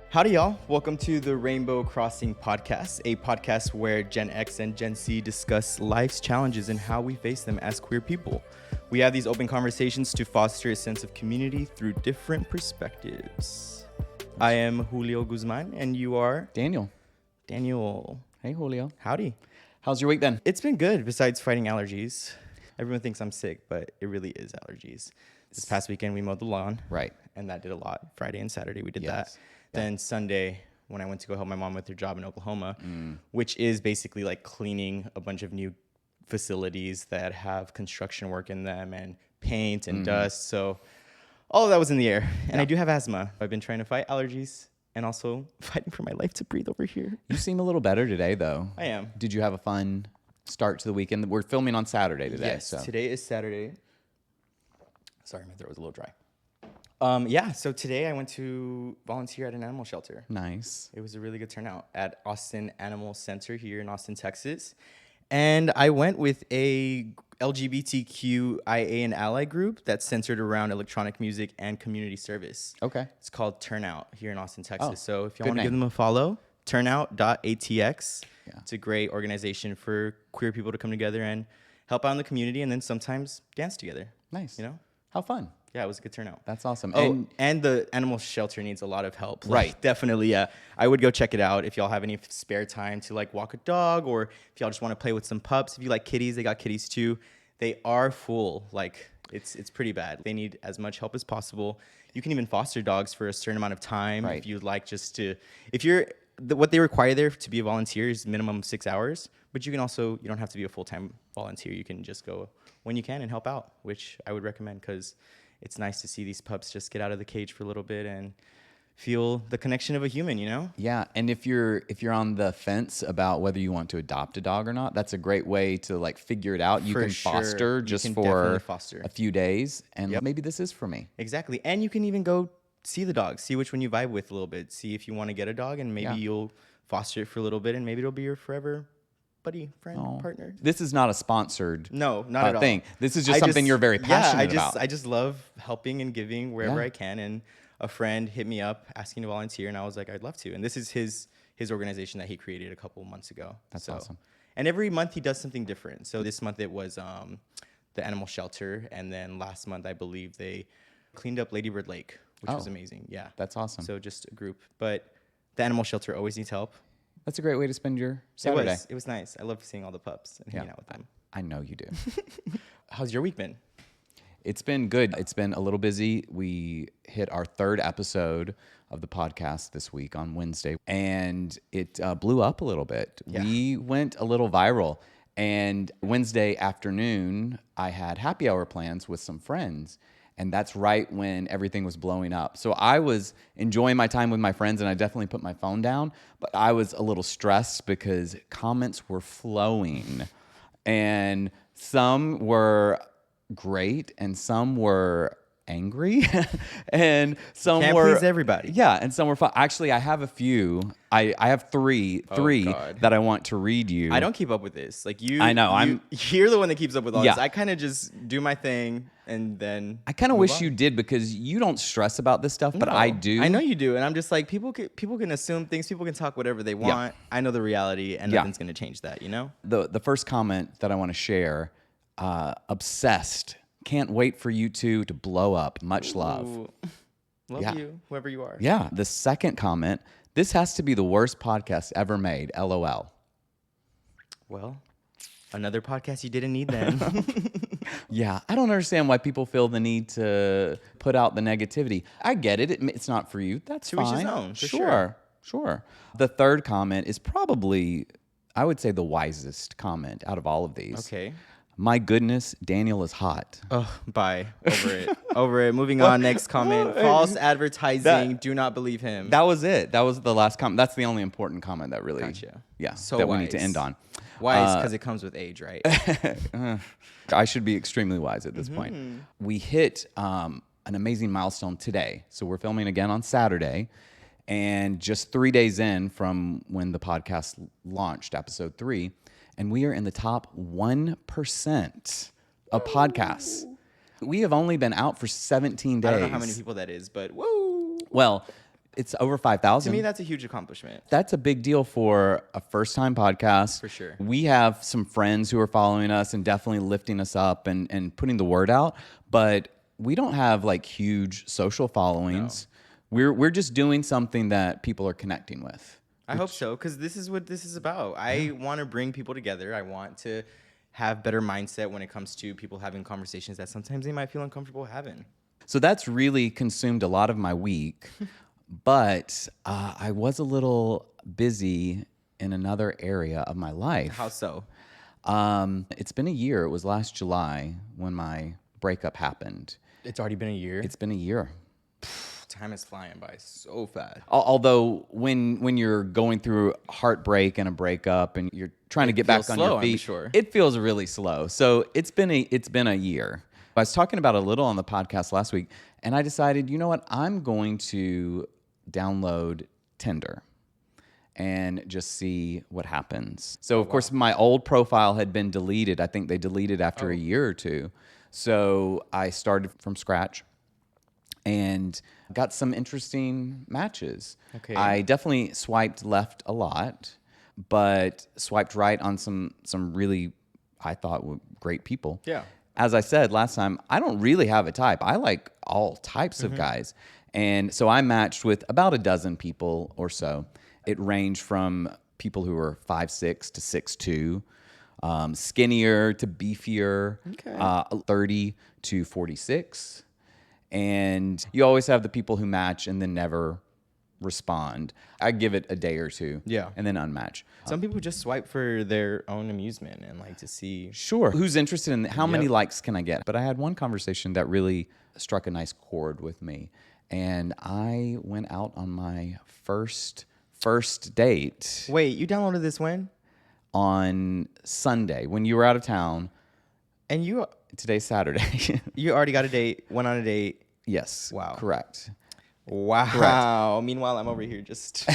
Howdy, y'all. Welcome to the Rainbow Crossing Podcast, a podcast where Gen X and Gen Z discuss life's challenges and how we face them as queer people. We have these open conversations to foster a sense of community through different perspectives. I am Julio Guzman, and you are? Daniel. Daniel. Hey, Julio. Howdy. How's your week been? It's been good, besides fighting allergies. Everyone thinks I'm sick, but it really is allergies. This past weekend, we mowed the lawn. Right. And that did a lot. Friday and Saturday, we did Yes. that. Then Sunday, when I went to go help my mom with her job in Oklahoma, which is basically like cleaning a bunch of new facilities that have construction work in them and paint and dust. So all of that was in the air. And I do have asthma. I've been trying to fight allergies and also fighting for my life to breathe over here. You seem a little better today, though. I am. Did you have a fun start to the weekend? We're filming on Saturday today. Yes, so. today is Saturday. Sorry, my throat was a little dry. So today I went to volunteer at an animal shelter. Nice. It was a really good turnout at Austin Animal Center here in Austin, Texas. And I went with a LGBTQIA and ally group that's centered around electronic music and community service. Okay. It's called Turnout here in Austin, Texas. Oh, so if y'all good want to give name. them a follow, turnout.atx. Yeah. It's a great organization for queer people to come together and help out in the community and then sometimes dance together. Nice. You know? How fun. Yeah, it was a good turnout. That's awesome. Oh, and the animal shelter needs a lot of help. Right. Definitely, yeah. I would go check it out if y'all have any spare time to like walk a dog or if y'all just want to play with some pups. If you like kitties, they got kitties too. They are full. Like, it's pretty bad. They need as much help as possible. You can even foster dogs for a certain amount of time Right. if you'd like just to, if you're, what they require there to be a volunteer is minimum 6 hours, but you can also, you don't have to be a full-time volunteer. You can just go when you can and help out, which I would recommend because it's nice to see these pups just get out of the cage for a little bit and feel the connection of a human, you know? Yeah, and if you're on the fence about whether you want to adopt a dog or not, that's a great way to like figure it out. You For can sure. foster You just can for definitely foster. a few days, and Yep. maybe this is for me. Exactly. And you can even go see the dog, see which one you vibe with a little bit, see if you want to get a dog, and maybe Yeah. you'll foster it for a little bit, and maybe it'll be your forever buddy, friend, Oh. partner. This is not a sponsored No, not at all. thing. This is just I something you're very passionate yeah, about. I just love helping and giving wherever Yeah. I can. And a friend hit me up asking to volunteer, and I was like, I'd love to. And this is his organization that he created a couple months ago. That's awesome. And every month he does something different. So this month it was the animal shelter, and then last month I believe they cleaned up Ladybird Lake, which was Oh. amazing. Yeah, That's awesome. so just a group, but the animal shelter always needs help. That's a great way to spend your Saturday. It was nice. I loved seeing all the pups and hanging out with them. I know you do. How's your week been? It's been good. It's been a little busy. We hit our third episode of the podcast this week on Wednesday, and it blew up a little bit. Yeah. We went a little viral, and Wednesday afternoon, I had happy hour plans with some friends, and that's right when everything was blowing up. So I was enjoying my time with my friends, and I definitely put my phone down, but I was a little stressed because comments were flowing, and some were great, and some were angry, and some Can't were please everybody. Yeah, and some were fun. Actually, I have a few. I have three God. that I want to read you. I don't keep up with this. Like you, I know, you're the one that keeps up with all Yeah. this. I kind of just do my thing and then. I kind of move wish on. you did because you don't stress about this stuff, but No, I do. I know you do, and I'm just like people can assume things. People can talk whatever they want. I know the reality, and Yeah. nothing's gonna change that. You know. The first comment that I want to share, obsessed. Can't wait for you two to blow up. Much love. Ooh. Love Yeah. you, whoever you are. Yeah. The second comment, this has to be the worst podcast ever made. LOL. Well, another podcast you didn't need then. Yeah, I don't understand why people feel the need to put out the negativity. I get it. It's not for you. That's To each his fine. own, for Sure. The third comment is probably, I would say, the wisest comment out of all of these. Okay. My goodness, Daniel is hot. Oh, bye. Over it. Moving on. Next comment. False advertising. Do not believe him. That was it. That was the last comment. That's the only important comment that really, Gotcha. yeah, So that we need to wise. end on. Wise because it comes with age, right? I should be extremely wise at this Mm-hmm. point. We hit an amazing milestone today. So we're filming again on Saturday. And just 3 days in from when the podcast launched, episode 3, and we are in the top 1% of podcasts. We have only been out for 17 days. I don't know how many people that is, but whoa. Well, It's over To 5,000. me, that's a huge accomplishment. That's a big deal for a first-time podcast. For sure. We have some friends who are following us and definitely lifting us up and putting the word out, but we don't have like huge social followings. We're just doing something that people are connecting with. I hope so, because this is what this is about. I want to bring people together. I want to have better mindset when it comes to people having conversations that sometimes they might feel uncomfortable having. So that's really consumed a lot of my week, but I was a little busy in another area of my life. How so? It's been a year. It was last July when my breakup happened. It's already been a year. It's been a year. Time is flying by so fast. Although when you're going through heartbreak and a breakup and you're trying to get back on slow, your I'm feet, sure. it feels really slow. So it's been a year. I was talking about it a little on the podcast last week, and I decided, you know what, I'm going to download Tinder and just see what happens. So of course my old profile had been deleted. I think they deleted after a year or two. So I started from scratch and got some interesting matches. Okay. I definitely swiped left a lot, but swiped right on some really, I thought, were great people. Yeah. As I said last time, I don't really have a type. I like all types of guys. And so I matched with about a dozen people or so. It ranged from people who were 5'6" to 6'2", skinnier to beefier, 30 to 46. And you always have the people who match and then never respond. I give it a day or two, and then unmatch. Some people just swipe for their own amusement and like to see. Sure. Who's interested in how many likes can I get? But I had one conversation that really struck a nice chord with me. And I went out on my first date. Wait, you downloaded this when? On Sunday when you were out of town. And Today's Saturday. you already got a date, went on a date. Yes. Wow. Correct. Wow. Correct. Meanwhile, I'm over here just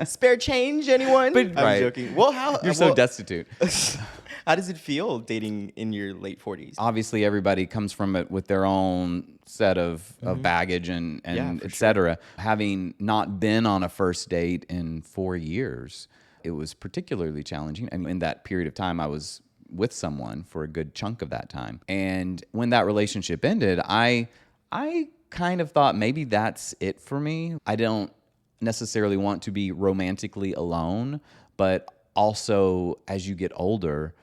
spare change, anyone? But, I'm right. joking. Well, how You're so destitute. How does it feel dating in your late 40s? Obviously, everybody comes from it with their own set of baggage and et cetera. Having not been on a first date in 4 years, it was particularly challenging. And in that period of time, I was with someone for a good chunk of that time. And when that relationship ended, I kind of thought maybe that's it for me. I don't necessarily want to be romantically alone, but also as you get older,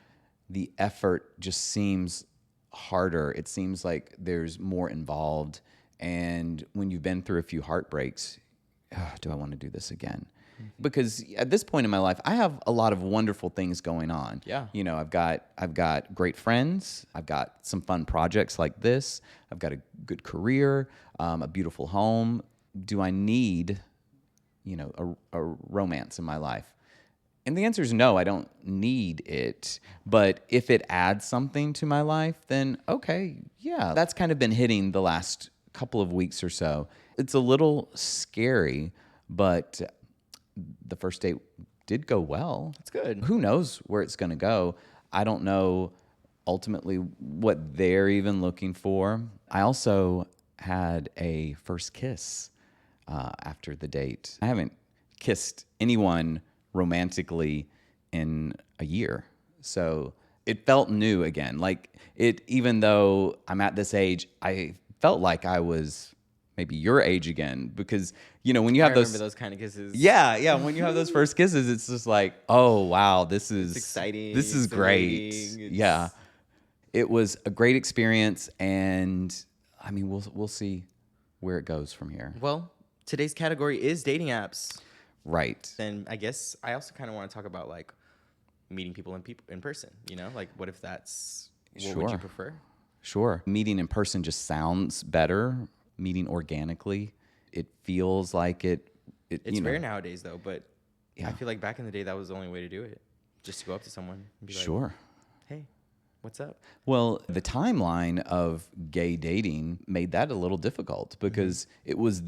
the effort just seems harder. It seems like there's more involved. And when you've been through a few heartbreaks, do I want to do this again? Because at this point in my life, I have a lot of wonderful things going on. Yeah. You know, I've got great friends. I've got some fun projects like this. I've got a good career, a beautiful home. Do I need, a romance in my life? And the answer is no, I don't need it. But if it adds something to my life, then okay, yeah. That's kind of been hitting the last couple of weeks or so. It's a little scary, but the first date did go well. That's good. Who knows where it's going to go? I don't know ultimately what they're even looking for. I also had a first kiss after the date. I haven't kissed anyone romantically in a year. So it felt new again. Like even though I'm at this age, I felt like I was maybe your age again, because when you have remember those kind of kisses. Yeah, when you have those first kisses, it's just like, oh wow, this is exciting. This is great. Yeah, it was a great experience, and I mean, we'll see where it goes from here. Well, today's category is dating apps. Right. Then I guess I also kind of want to talk about like meeting people in person. Like what if that's what would you prefer? Sure. Meeting in person just sounds better. Meeting organically, it feels like it's rare nowadays though, but I feel like back in the day that was the only way to do it, just to go up to someone and be like, hey, what's up? Well, the timeline of gay dating made that a little difficult because it was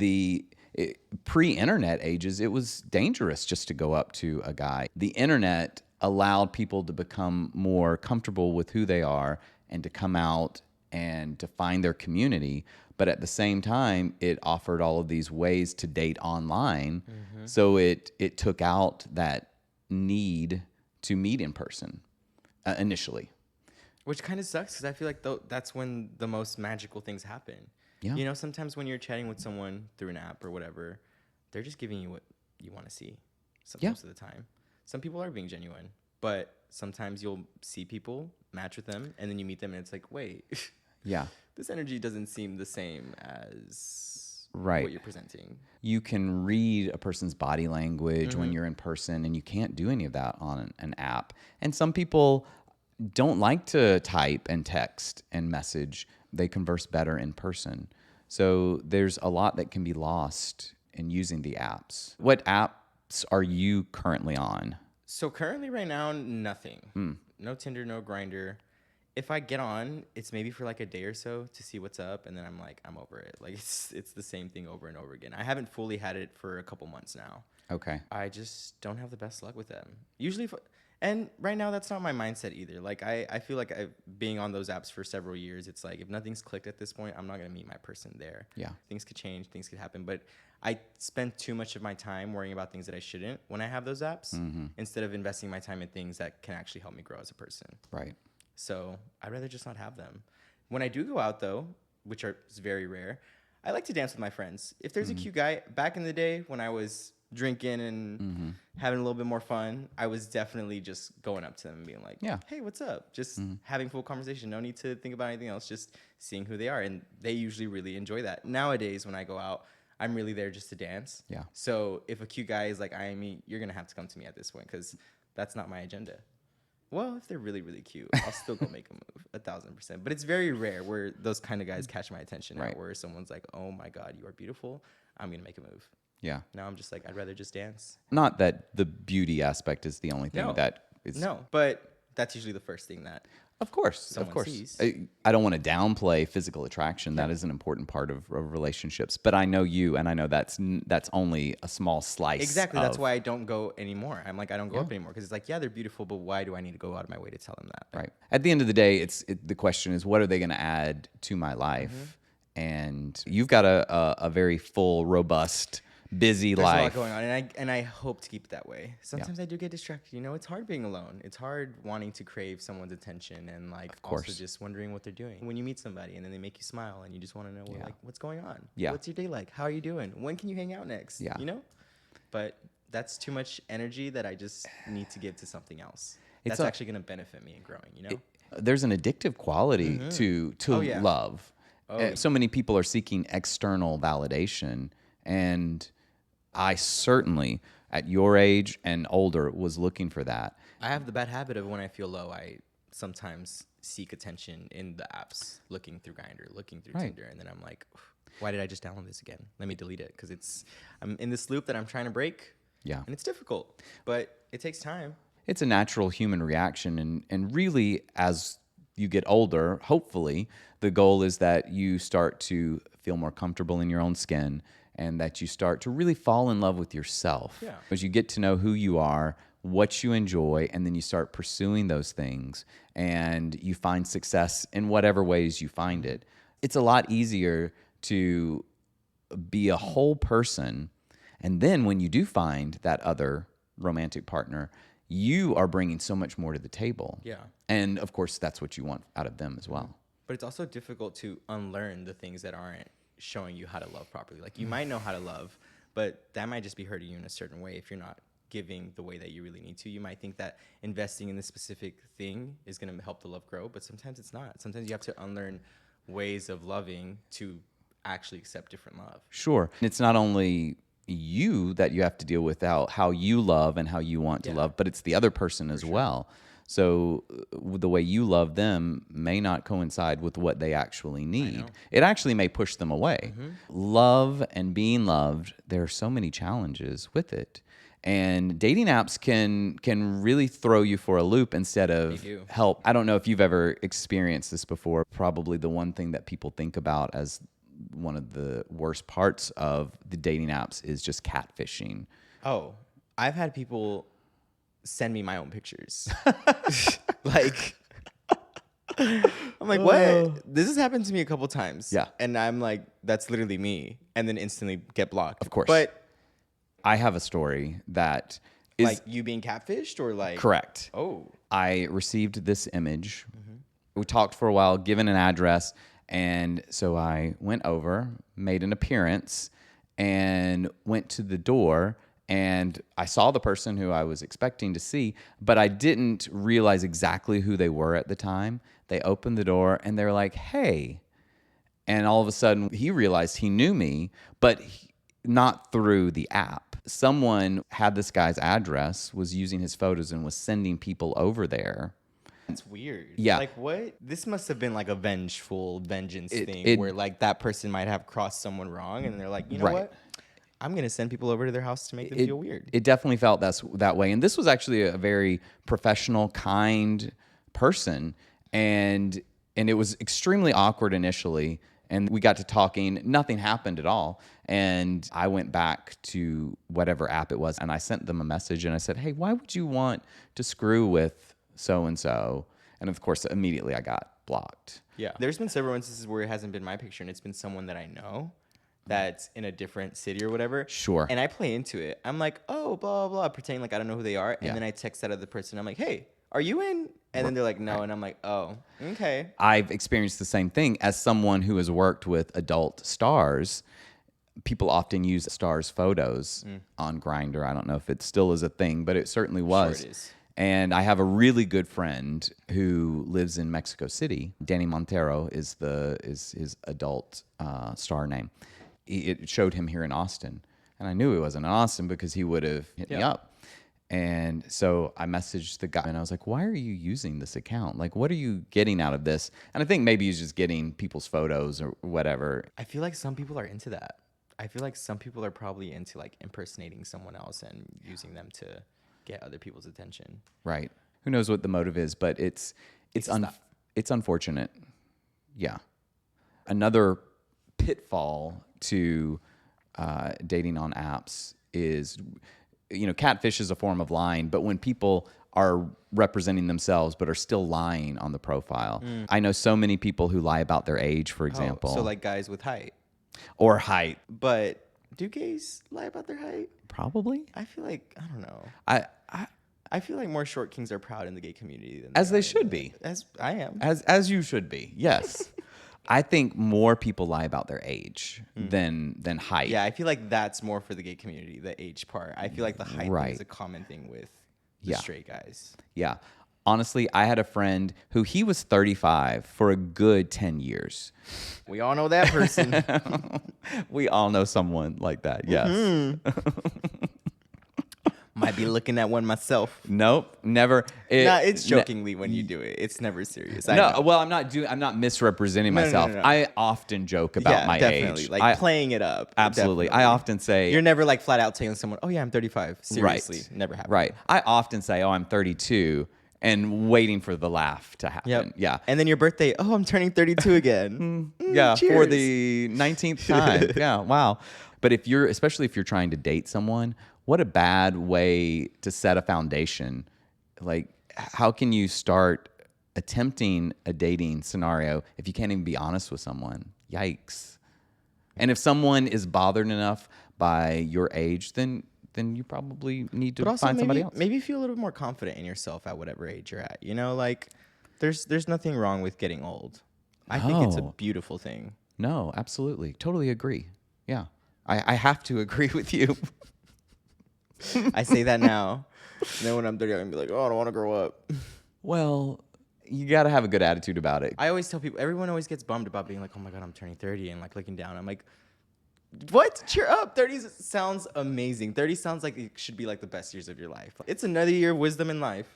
pre-internet ages. It was dangerous just to go up to a guy. The internet allowed people to become more comfortable with who they are and to come out and to find their community. But at the same time, it offered all of these ways to date online. So it took out that need to meet in person initially. Which kind of sucks because I feel like that's when the most magical things happen. Yeah. You know, sometimes when you're chatting with someone through an app or whatever, they're just giving you what you want to see most of the time. Some people are being genuine, but sometimes you'll see people, match with them, and then you meet them and it's like, wait, Yeah. this energy doesn't seem the same as Right. what you're presenting. You can read a person's body language when you're in person, and you can't do any of that on an app. And some people don't like to type and text and message. They converse better in person. So there's a lot that can be lost in using the apps. What apps are you currently on? So currently right now, nothing. No Tinder, no Grindr. If I get on, it's maybe for like a day or so to see what's up, and then I'm like, I'm over it. Like it's the same thing over and over again. I haven't fully had it for a couple months now. Okay. I just don't have the best luck with them. Usually, and right now that's not my mindset either. Like I feel like being on those apps for several years, it's like if nothing's clicked at this point, I'm not gonna meet my person there. Yeah. Things could change, things could happen, but I spend too much of my time worrying about things that I shouldn't when I have those apps, instead of investing my time in things that can actually help me grow as a person. Right. So I'd rather just not have them. When I do go out though, which is very rare, I like to dance with my friends. If there's a cute guy, back in the day when I was drinking and having a little bit more fun, I was definitely just going up to them and being like, Yeah. hey, what's up? Just having full conversation. No need to think about anything else. Just seeing who they are. And they usually really enjoy that. Nowadays, when I go out, I'm really there just to dance. Yeah. So if a cute guy is like eyeing me, you're going to have to come to me at this point because that's not my agenda. Well, if they're really, really cute, I'll still go make a move, 1,000%. But it's very rare where those kind of guys catch my attention. Right. Where someone's like, oh my God, you are beautiful. I'm going to make a move. Yeah. Now I'm just like, I'd rather just dance. Not that the beauty aspect is the only thing that is. No, but that's usually the first thing that Of course. someone sees. I don't want to downplay physical attraction. That is an important part of relationships. But I know you, and I know that's only a small slice. Exactly. That's why I don't go anymore. I'm like, I don't go up anymore because it's like, yeah, they're beautiful, but why do I need to go out of my way to tell them that? Right. At the end of the day, the question is, what are they going to add to my life? And you've got a very full, robust, busy There's life. a lot going on, and I hope to keep it that way. Sometimes I do get distracted. You know, it's hard being alone. It's hard wanting to crave someone's attention and like also just wondering what they're doing. When you meet somebody and then they make you smile and you just want to know like what's going on. Yeah. What's your day like? How are you doing? When can you hang out next? Yeah. You know? But that's too much energy that I just need to give to something else. That's actually going to benefit me in growing, you know? There's an addictive quality to love. So many people are seeking external validation, and I certainly, at your age and older, was looking for that. I have the bad habit of when I feel low, I sometimes seek attention in the apps, looking through Grindr, looking through Tinder, and then I'm like, why did I just download this again? Let me delete it, because I'm in this loop that I'm trying to break. Yeah. And it's difficult, but it takes time. It's a natural human reaction, and really, as you get older, hopefully, the goal is that you start to feel more comfortable in your own skin, and that you start to really fall in love with yourself. Yeah. As you get to know who you are, what you enjoy, and then you start pursuing those things, and you find success in whatever ways you find it. It's a lot easier to be a whole person, and then when you do find that other romantic partner, you are bringing so much more to the table. Yeah. And of course, that's what you want out of them as well. But it's also difficult to unlearn the things that aren't showing you how to love properly. Like you might know how to love, but that might just be hurting you in a certain way if you're not giving the way that you really need to. You might think that investing in this specific thing is going to help the love grow, but sometimes it's not. Sometimes you have to unlearn ways of loving to actually accept different love. Sure. It's not only you that you have to deal with how you love and how you want to love, but it's the other person as well. So the way you love them may not coincide with what they actually need. It actually may push them away. Love and being loved, there are so many challenges with it. And dating apps can really throw you for a loop instead of help. I don't know if you've ever experienced this before. Probably the one thing that people think about as one of the worst parts of the dating apps is just catfishing. Oh, I've had people send me my own pictures. Like, I'm like, what? This has happened to me a couple times. Yeah. And I'm like, that's literally me. And then instantly get blocked. Of course. But I have a story that is like you being catfished or like. correct. Oh. I received this image. We talked for a while, given an address. And so I went over, made an appearance, and went to the door. And I saw the person who I was expecting to see, but I didn't realize exactly who they were at the time. They opened the door and they were like, hey. And all of a sudden, he realized he knew me, but not through the app. Someone had this guy's address, was using his photos, and was sending people over there. That's weird. Yeah. Like what? This must have been like a vengeful vengeance thing it- where like that person might have crossed someone wrong and they're like, you know Right. what? I'm going to send people over to their house to make them feel weird. It definitely felt that way. And this was actually a very professional, kind person. And it was extremely awkward initially. And we got to talking. Nothing happened at all. And I went back to whatever app it was. And I sent them a message. And I said, hey, why would you want to screw with so-and-so? And of course, immediately I got blocked. Yeah. There's been several instances where it hasn't been my picture and it's been someone that I know that's in a different city or whatever. Sure. And I play into it. I'm like, oh, blah, blah, blah, pretending like I don't know who they are. And Yeah. then I text that other person. I'm like, hey, are you in? And then they're like, no. And I'm like, oh, okay. I've experienced the same thing as someone who has worked with adult stars. People often use stars' photos on Grindr. I don't know if it still is a thing, but it certainly was. Sure it is. And I have a really good friend who lives in Mexico City. Danny Montero is his adult star name. It showed him here in Austin. And I knew he wasn't in Austin because he would have hit me up. And so I messaged the guy and I was like, why are you using this account? Like, what are you getting out of this? And I think maybe he's just getting people's photos or whatever. I feel like some people are into that. I feel like some people are probably into like impersonating someone else and using them to get other people's attention. Right. Who knows what the motive is, but it's unfortunate. Yeah. Another pitfall to dating on apps is, catfish is a form of lying, but when people are representing themselves but are still lying on the profile. I know so many people who lie about their age, for example. So like guys with height. Or height. But do gays lie about their height? Probably. I feel like, I don't know. I I feel like more short kings are proud in the gay community than as they are should be. As I am. As you should be. Yes. I think more people lie about their age than height. Yeah, I feel like that's more for the gay community, the age part. I feel like the height thing Right. is a common thing with the Yeah. straight guys. Yeah. Honestly, I had a friend who he was 35 for a good 10 years. We all know that person. We all know someone like that. Yes. Might be looking at one myself. Nope. Never. It's jokingly when you do it. It's never serious. I know. Well, I'm not misrepresenting No, no, myself. no, no. I often joke about my definitely. age. Like playing it up. Absolutely. Definitely. I often say You're never like flat out telling someone, "Oh yeah, I'm 35." Seriously, right. never happened. Right. I often say, "Oh, I'm 32," and waiting for the laugh to happen. Yep. Yeah. And then your birthday, "Oh, I'm turning 32 again." Yeah, for cheers. the 19th time. Yeah, wow. But especially if you're trying to date someone, what a bad way to set a foundation. Like, how can you start attempting a dating scenario if you can't even be honest with someone? Yikes. And if someone is bothered enough by your age, then you probably need to But also find somebody else. maybe feel a little bit more confident in yourself at whatever age you're at. Like there's nothing wrong with getting old. I think it's a No. beautiful thing. No, absolutely. Totally agree. Yeah. I have to agree with you. I say that now. And then when I'm 30, I'm gonna be like, "Oh, I don't want to grow up." Well, you got to have a good attitude about it. I always tell people, everyone always gets bummed about being like, "Oh my God, I'm turning 30," and like looking down. I'm like, what? Cheer up. 30 sounds amazing. 30 sounds like it should be like the best years of your life. It's another year of wisdom in life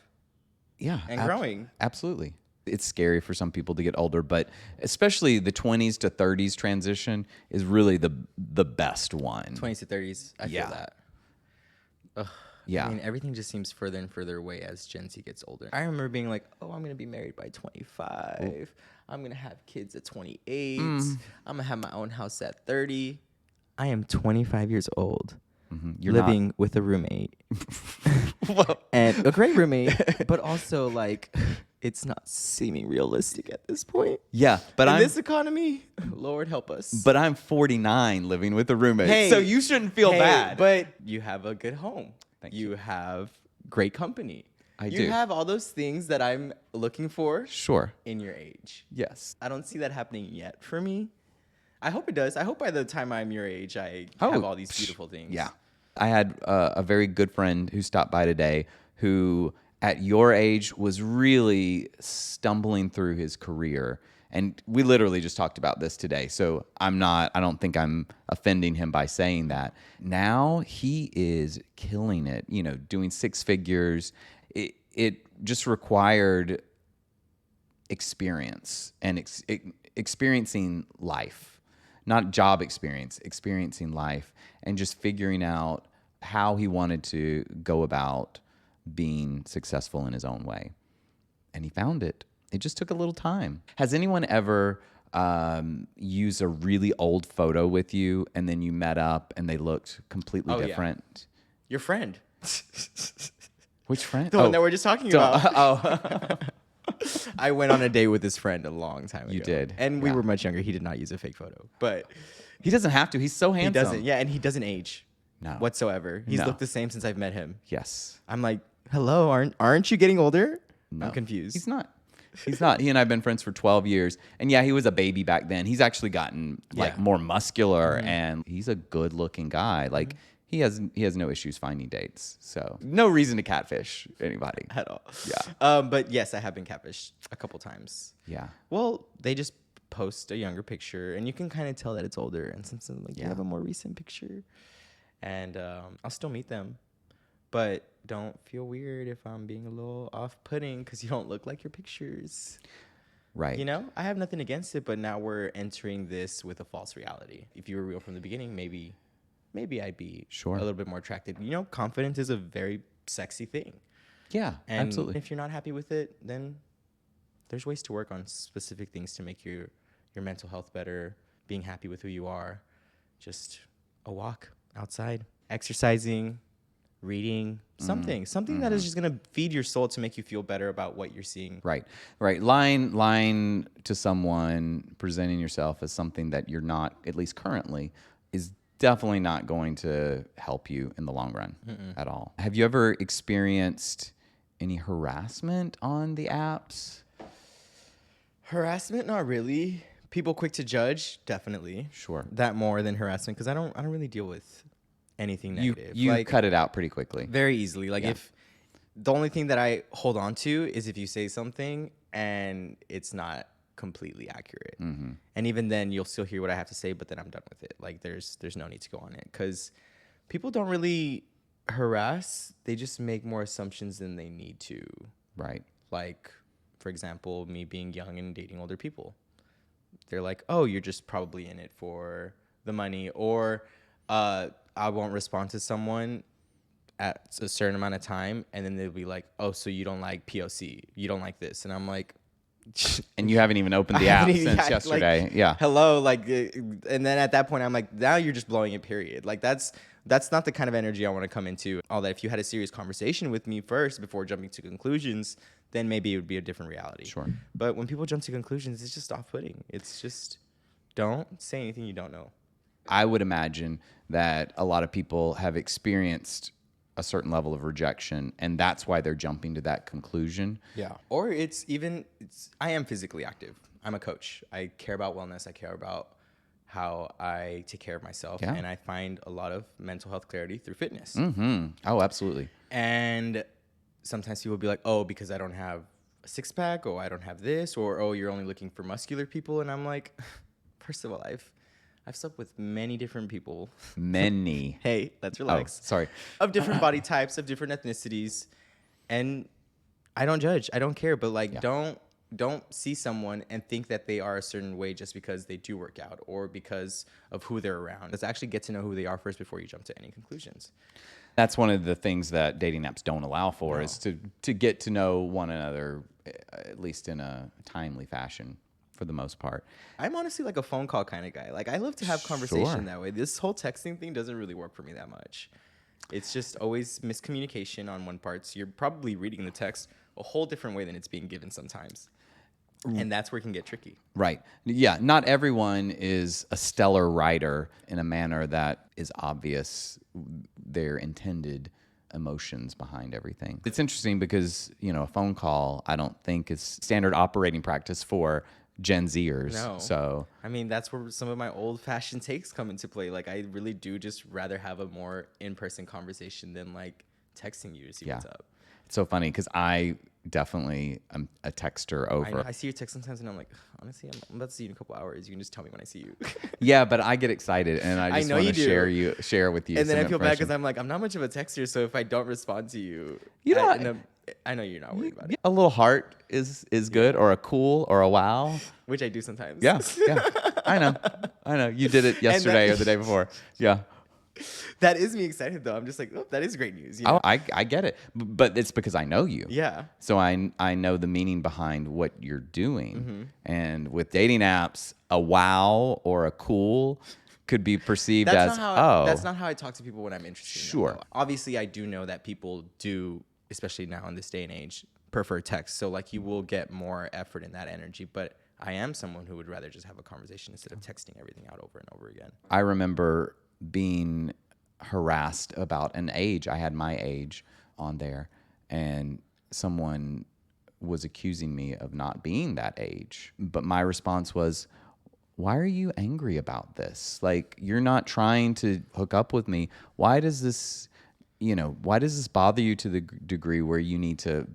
Yeah. and growing. Absolutely. It's scary for some people to get older, but especially the 20s to 30s transition is really the best one. 20s to 30s, I Yeah. feel that. Ugh. Yeah. I mean, everything just seems further and further away as Gen Z gets older. I remember being like, "Oh, I'm going to be married by 25. I'm going to have kids at 28. I'm going to have my own house at 30. I am 25 years old, You're living with a roommate. And a great roommate, but also like it's not seeming realistic at this point. Yeah, but In this economy, Lord help us. But I'm 49 living with a roommate, Hey, so you shouldn't feel bad. But you have a good home. Thank you. have great company. I you do. have all those things that I'm looking for Sure. in your age. Yes. I don't see that happening yet for me. I hope it does. I hope by the time I'm your age, I have all these beautiful things. Yeah. I had a very good friend who stopped by today who, at your age, was really stumbling through his career. And we literally just talked about this today. So I don't think I'm offending him by saying that. Now he is killing it, doing six figures. It just required experience and experiencing life, not job experience, experiencing life, and just figuring out how he wanted to go about being successful in his own way. And he found it. It just took a little time. Has anyone ever used a really old photo with you and then you met up and they looked completely different? Yeah. Your friend. Which friend? The one that we're just talking about. I went on a date with this friend a long time ago. You did. And we were much younger. He did not use a fake photo. But he doesn't have to. He's so handsome. He doesn't. Yeah, and he doesn't age. No. Whatsoever. He's looked the same since I've met him. Yes. I'm like, hello, aren't you getting older? No. I'm confused. He's not. He's not. He and I have been friends for 12 years. And yeah, he was a baby back then. He's actually gotten more muscular and he's a good looking guy. Like he has no issues finding dates. So no reason to catfish anybody. At all. Yeah. But yes, I have been catfished a couple times. Yeah. Well, they just post a younger picture and you can kind of tell that it's older. And sometimes like you have a more recent picture. And I'll still meet them. But don't feel weird if I'm being a little off-putting because you don't look like your pictures. Right. I have nothing against it, but now we're entering this with a false reality. If you were real from the beginning, maybe I'd be a little bit more attracted. Confidence is a very sexy thing. Yeah, and absolutely. If you're not happy with it, then there's ways to work on specific things to make your mental health better, being happy with who you are, just a walk outside, exercising, reading, something that is just going to feed your soul to make you feel better about what you're seeing. Right. Lying to someone, presenting yourself as something that you're not, at least currently, is definitely not going to help you in the long run at all. Have you ever experienced any harassment on the apps? Harassment, not really. People quick to judge, definitely. Sure. That more than harassment, because I don't really deal with anything negative. You cut it out pretty quickly. Very easily. If the only thing that I hold on to is if you say something and it's not completely accurate. And even then you'll still hear what I have to say, but then I'm done with it. There's no need to go on it because people don't really harass. They just make more assumptions than they need to. Right. Like, for example, me being young and dating older people. They're like, oh, you're just probably in it for the money, or I won't respond to someone at a certain amount of time, and then they'll be like, oh, so you don't like POC, you don't like this, and I'm like, and you haven't even opened the app since yesterday. Hello, and then at that point I'm like, now you're just blowing it, period. That's not the kind of energy I want to come into. All that if you had a serious conversation with me first before jumping to conclusions, then maybe it would be a different reality. Sure. But when people jump to conclusions, it's just off-putting. It's just, don't say anything you don't know. I would imagine that a lot of people have experienced a certain level of rejection, and that's why they're jumping to that conclusion. Yeah. Or I am physically active. I'm a coach. I care about wellness. I care about how I take care of myself. Yeah. And I find a lot of mental health clarity through fitness. Mm-hmm. Oh, absolutely. And sometimes people will be like, oh, because I don't have a six-pack, or I don't have this, or, oh, you're only looking for muscular people. And I'm like, first of all, I've slept with many different people. Many. Hey, let's relax. Oh, sorry. Of different body types, of different ethnicities. And I don't judge. I don't care. But don't see someone and think that they are a certain way just because they do work out or because of who they're around. Let's actually get to know who they are first before you jump to any conclusions. That's one of the things that dating apps don't allow for, is to get to know one another, at least in a timely fashion, for the most part. I'm honestly like a phone call kind of guy. I love to have conversation that way. This whole texting thing doesn't really work for me that much. It's just always miscommunication on one part. So you're probably reading the text a whole different way than it's being given sometimes. And that's where it can get tricky. Right. Yeah. Not everyone is a stellar writer in a manner that is obvious their intended emotions behind everything. It's interesting because, a phone call, I don't think is standard operating practice for Gen Zers. No. So, I mean, that's where some of my old-fashioned takes come into play. Like, I really do just rather have a more in-person conversation than, like, texting you to see what's up. it's so funny because I definitely am a texter over. I see your text sometimes, and I'm like, honestly, I'm about to see you in a couple hours. You can just tell me when I see you. Yeah, but I get excited and I just know want you to do. share with you. And then some I feel bad because impression. I'm like, I'm not much of a texter, so if I don't respond to you, I know you're not worried about it, A little heart is good, or a cool, or a wow. which I do sometimes. Yeah. I know. You did it yesterday or the day before. Yeah. That is me excited, though. I'm just like, oh, that is great news. Oh, I get it, but it's because I know you. Yeah. So I know the meaning behind what you're doing, Mm-hmm. and with dating apps, a wow or a cool could be perceived as That's not how I talk to people when I'm interested. Sure. In them, though. Obviously, I do know that people do, especially now in this day and age, prefer text. So like, you will get more effort in that energy, but I am someone who would rather just have a conversation instead of texting everything out over and over again. I remember being harassed about an age. I had my age on there, and someone was accusing me of not being that age. But my response was, why are you angry about this? Like, you're not trying to hook up with me. Why does this bother you to the degree where you need to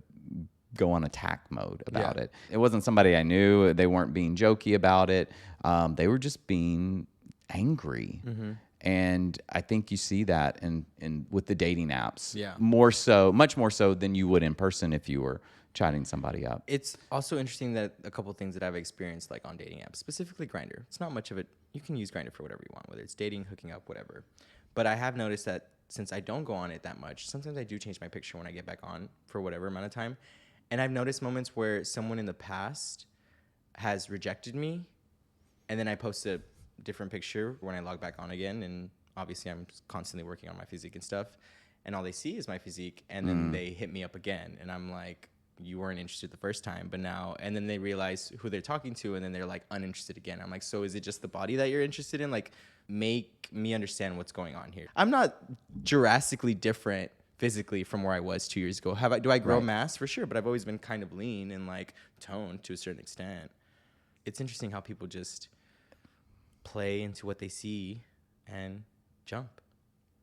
go on attack mode about it? It wasn't somebody I knew. They weren't being jokey about it. They were just being angry. Mm-hmm. And I think you see that in with the dating apps. Yeah. Much more so than you would in person if you were chatting somebody up. It's also interesting that a couple things that I've experienced, like on dating apps, specifically Grindr. It's not much of it. You can use Grindr for whatever you want, whether it's dating, hooking up, whatever. But I have noticed that since I don't go on it that much, sometimes I do change my picture when I get back on for whatever amount of time. And I've noticed moments where someone in the past has rejected me, and then I post a different picture when I log back on again, and obviously I'm constantly working on my physique and stuff, and all they see is my physique, and then they hit me up again, and I'm like, you weren't interested the first time, but now, and then they realize who they're talking to, and then they're like uninterested again. I'm like, so is it just the body that you're interested in? Like, make me understand what's going on here. I'm not drastically different physically from where I was 2 years ago. Do I grow mass? For sure, but I've always been kind of lean and like toned to a certain extent. It's interesting how people just play into what they see and jump.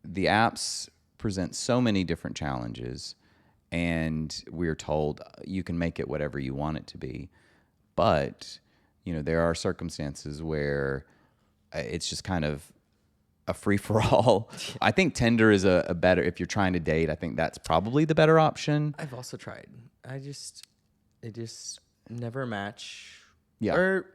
The apps present so many different challenges, and we're told you can make it whatever you want it to be. But, there are circumstances where it's just kind of a free-for-all. I think Tinder is a better, if you're trying to date, I think that's probably the better option. I've also tried. It just never match. Yeah. Or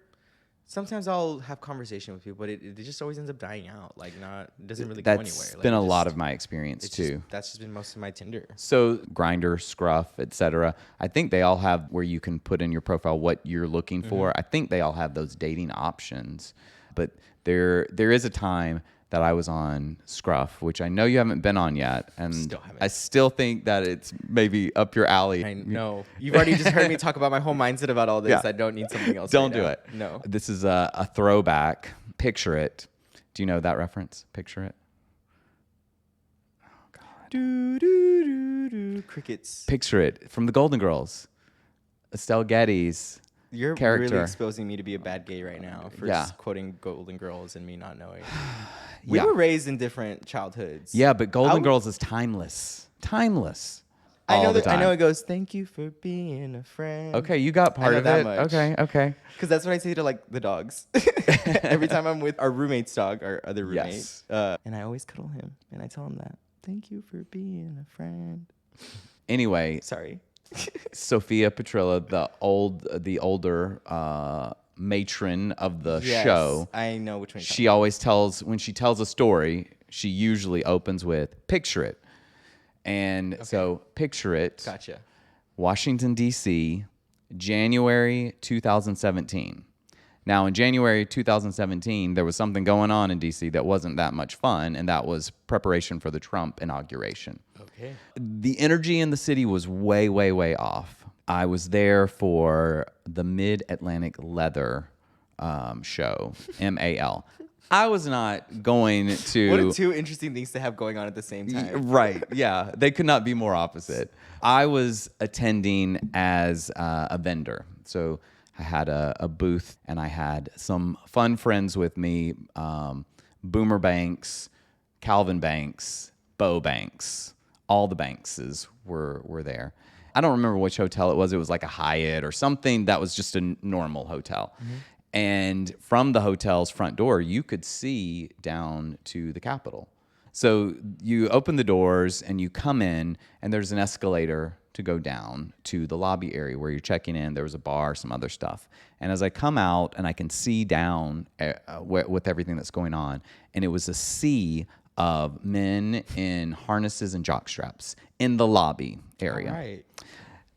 sometimes I'll have conversation with people, but it just always ends up dying out. Like, it doesn't really go anywhere. That's Like, been a lot of my experience too. That's just been most of my Tinder. So Grindr, Scruff, etc. I think they all have where you can put in your profile what you're looking for. I think they all have those dating options. But there is a time that I was on Scruff, which I know you haven't been on yet, and Still haven't. I still think that it's maybe up your alley. I know. You've already just heard me talk about my whole mindset about all this. Yeah. I don't need something else. Don't right do now. it. No. This is a throwback. Picture It. Do you know that reference? Picture It. Do, do, do, do. Crickets. Picture It from the Golden Girls. Estelle Getty's You're character. really exposing me to be a bad gay right now for Yeah. just quoting Golden Girls and me not knowing. We Yeah. were raised in different childhoods. Yeah, but Golden Girls is timeless. Timeless. I know all the that. I time. know it goes, "Thank you for being a friend." Okay, you got part know of that it. much. Okay. Because that's what I say to like the dogs. Every time I'm with our roommate's dog, our other roommate, Yes. and I always cuddle him, and I tell him that, "Thank you for being a friend." Anyway, Sorry. Sophia Petrilla, the older matron of the Yes, show, I know which one. she always when she tells a story, she usually opens with "Picture It." And so Picture It, Gotcha. Washington, D.C., January 2017. Now, in January 2017, there was something going on in D.C. that wasn't that much fun, and that was preparation for the Trump inauguration. Okay. The energy in the city was way, way, way off. I was there for the Mid-Atlantic Leather show, MAL. I was not going to. What are two interesting things to have going on at the same time? Right. Yeah. They could not be more opposite. I was attending as a vendor. So I had a booth and I had some fun friends with me, Boomer Banks, Calvin Banks, Bo Banks. All the Bankses were there. I don't remember which hotel it was. It was like a Hyatt or something that was just a normal hotel. Mm-hmm. And from the hotel's front door, you could see down to the Capitol. So you open the doors and you come in, and there's an escalator to go down to the lobby area where you're checking in. There was a bar, some other stuff. And as I come out and I can see down with everything that's going on, and it was a sea of men in harnesses and jock straps in the lobby area. All right.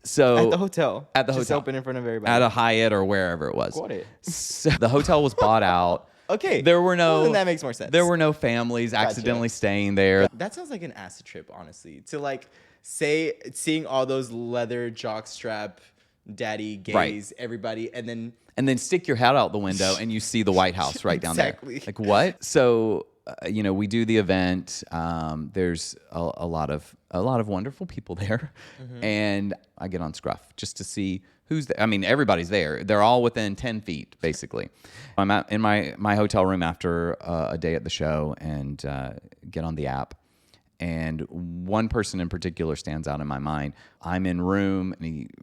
So at the hotel. At the just hotel. Open in front of everybody. At a Hyatt or wherever it was. Got it. So the hotel was bought out. Okay. There were no. Well, then that makes more sense. There were no families accidentally staying there. That sounds like an acid trip, honestly. To like say seeing all those leather jockstrap daddy gays, everybody, and then stick your head out the window and you see the White House right down there. Exactly. Like what? So we do the event. There's a lot of wonderful people there, and I get on Scruff just to see who's there. I mean, everybody's there. They're all within 10 feet, basically. I'm in my hotel room after a day at the show and get on the app. And one person in particular stands out in my mind. I'm in room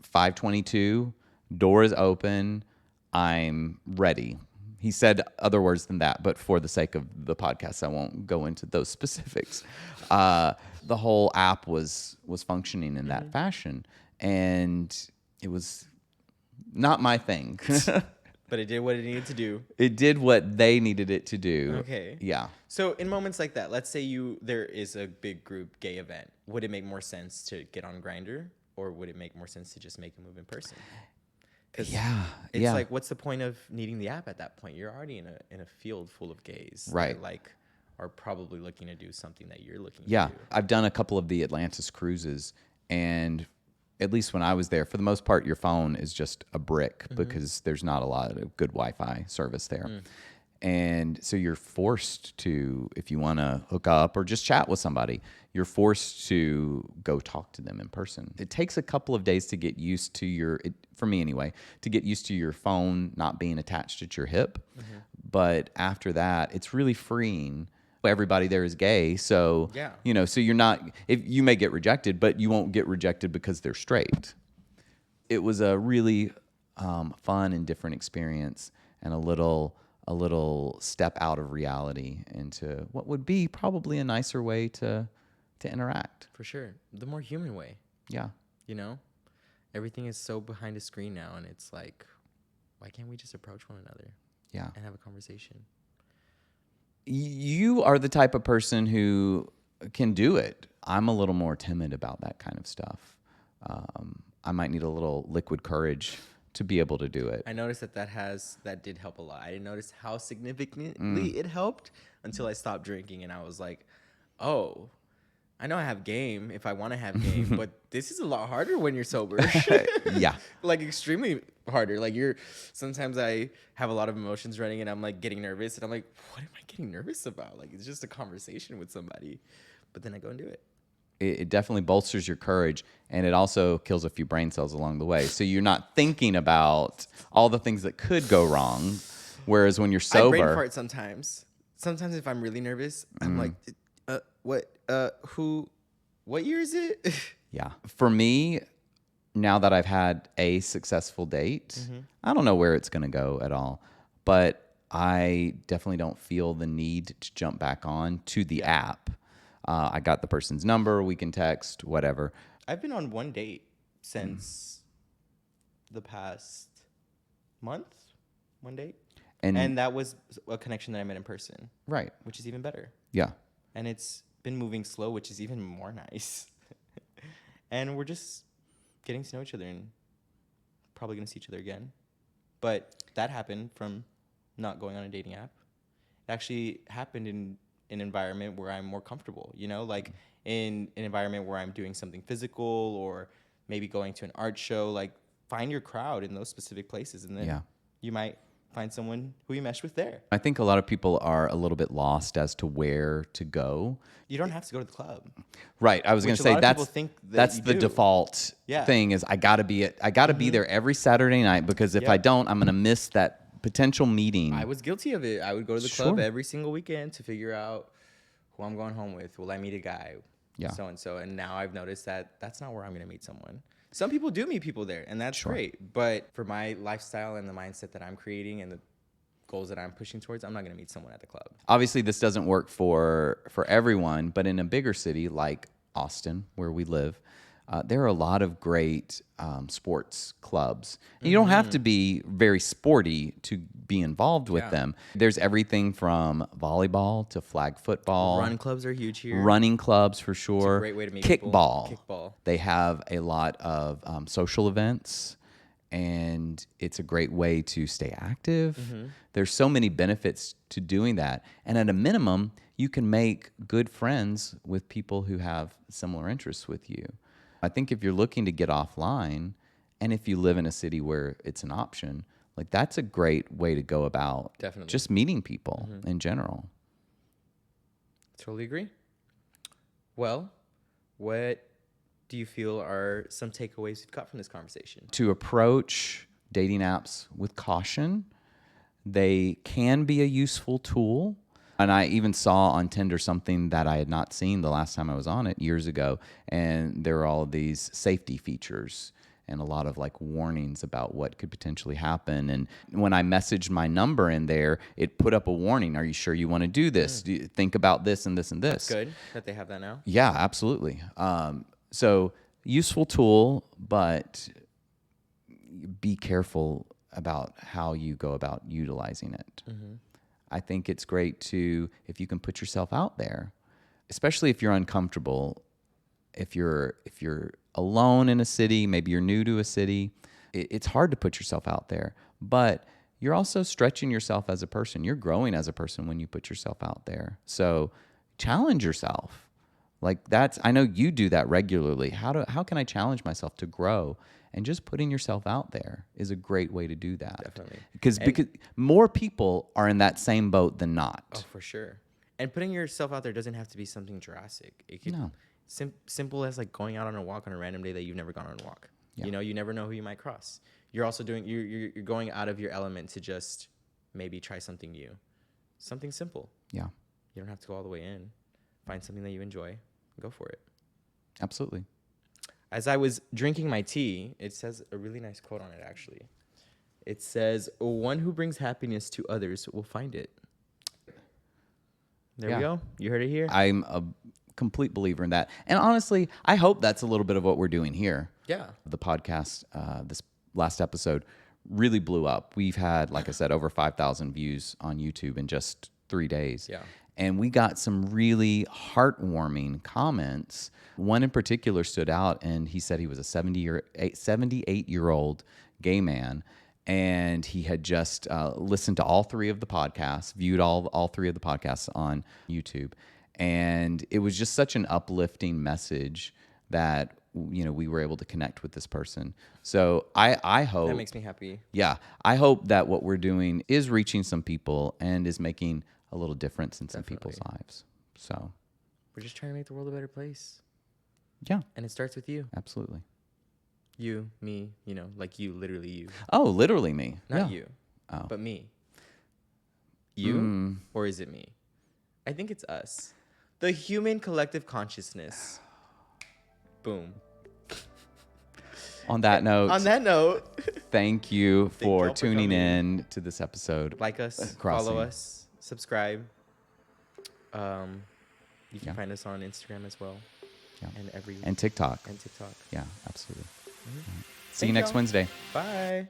522. Door is open. I'm ready. He said other words than that, but for the sake of the podcast, I won't go into those specifics. The whole app was functioning in that fashion, and it was not my thing. But it did what it needed to do. It did what they needed it to do. Okay. Yeah. So in moments like that, let's say there is a big group gay event. Would it make more sense to get on Grindr, or would it make more sense to just make a move in person? Yeah. It's like, what's the point of needing the app at that point? You're already in a field full of gays. Right. That, like, are probably looking to do something that you're looking to Yeah. do. I've done a couple of the Atlantis cruises, and at least when I was there, for the most part, your phone is just a brick because there's not a lot of good Wi-Fi service there. And so you're forced to, if you want to hook up or just chat with somebody, you're forced to go talk to them in person. It takes a couple of days to get used to for me anyway, to get used to your phone not being attached at your hip. But after that, it's really freeing. Everybody there is gay, so so you're not. If you may get rejected, but you won't get rejected because they're straight. It was a really fun and different experience, and a little step out of reality into what would be probably a nicer way to interact. For sure, the more human way. Yeah, everything is so behind a screen now, and it's like, why can't we just approach one another? Yeah, and have a conversation. You are the type of person who can do it. I'm a little more timid about that kind of stuff. I might need a little liquid courage to be able to do it. I noticed that did help a lot. I didn't notice how significantly it helped until I stopped drinking, and I was like, oh, I know I have game if I want to have game, but this is a lot harder when you're sober. Yeah. Like extremely harder. Like sometimes I have a lot of emotions running and I'm like getting nervous and I'm like, what am I getting nervous about? Like it's just a conversation with somebody, but then I go and do it. It definitely bolsters your courage, and it also kills a few brain cells along the way. So you're not thinking about all the things that could go wrong. Whereas when you're sober, I brain fart sometimes. Sometimes if I'm really nervous, I'm like, what year is it? Yeah. For me, now that I've had a successful date, I don't know where it's going to go at all, but I definitely don't feel the need to jump back on to the app. I got the person's number. We can text, whatever. I've been on one date since the past month, one date. And that was a connection that I met in person. Right. Which is even better. Yeah. And it's been moving slow, which is even more nice. And we're just getting to know each other and probably going to see each other again. But that happened from not going on a dating app. It actually happened in an environment where I'm more comfortable, like in an environment where I'm doing something physical or maybe going to an art show. Like, find your crowd in those specific places, and then you might find someone who you mesh with there. I think a lot of people are a little bit lost as to where to go. You don't have to go to the club. Right. I was going to say that's the default thing is I got to be there every Saturday night, because if I don't, I'm going to miss that potential meeting. I was guilty of it. I would go to the club every single weekend to figure out who I'm going home with. Will I meet a guy? Yeah. So and so. And now I've noticed that that's not where I'm going to meet someone. Some people do meet people there, and that's great. But for my lifestyle and the mindset that I'm creating and the goals that I'm pushing towards, I'm not going to meet someone at the club. Obviously, this doesn't work for everyone, but in a bigger city like Austin, where we live, there are a lot of great sports clubs. And you don't have to be very sporty to be involved with them. There's everything from volleyball to flag football. Run clubs are huge here. Running clubs, for sure. It's a great way to meet Kickball. Kickball. They have a lot of social events, and it's a great way to stay active. There's so many benefits to doing that. And at a minimum, you can make good friends with people who have similar interests with you. I think if you're looking to get offline, and if you live in a city where it's an option, like that's a great way to go about just meeting people in general. Totally agree. Well, what do you feel are some takeaways you've got from this conversation? To approach dating apps with caution. They can be a useful tool. And I even saw on Tinder something that I had not seen the last time I was on it years ago. And there are all these safety features and a lot of like warnings about what could potentially happen. And when I messaged my number in there, it put up a warning. Are you sure you want to do this? Do you think about this and this and this? That's good that they have that now. Yeah, absolutely. So useful tool, but be careful about how you go about utilizing it. I think it's great to, if you can put yourself out there, especially if you're uncomfortable, if you're alone in a city, maybe you're new to a city, it's hard to put yourself out there, but you're also stretching yourself as a person. You're growing as a person when you put yourself out there. So challenge yourself. Like I know you do that regularly. How can I challenge myself to grow? And just putting yourself out there is a great way to do that. Definitely. Because more people are in that same boat than not. Oh, for sure. And putting yourself out there doesn't have to be something drastic. It could simple as like going out on a walk on a random day that you've never gone on a walk. Yeah. You know, you never know who you might cross. You're also you're going out of your element to just maybe try something new. Something simple. Yeah. You don't have to go all the way in. Find something that you enjoy. Go for it. Absolutely. As I was drinking my tea, it says a really nice quote on it, actually. It says, "One who brings happiness to others will find it." There we go. You heard it here. I'm a complete believer in that. And honestly, I hope that's a little bit of what we're doing here. Yeah. The podcast, this last episode, really blew up. We've had, like I said, over 5,000 views on YouTube in just 3 days. Yeah. And we got some really heartwarming comments. One in particular stood out, and he said he was a 78-year-old gay man, and he had just listened to all 3 of the podcasts, viewed all 3 of the podcasts on YouTube. And it was just such an uplifting message that, you know, we were able to connect with this person. So I hope... That makes me happy. Yeah. I hope that what we're doing is reaching some people and is making a little difference in some people's lives. So we're just trying to make the world a better place. Yeah. And it starts with you. Absolutely. You, me, you know, like you, literally you. Oh, literally me. Not you, but me. You, or is it me? I think it's us. The human collective consciousness. Boom. On that note, thank you for tuning in to this episode. Like us, follow us. Subscribe. You can find us on Instagram as well. Yeah. And TikTok. And TikTok. Yeah, absolutely. See you next Wednesday. Bye.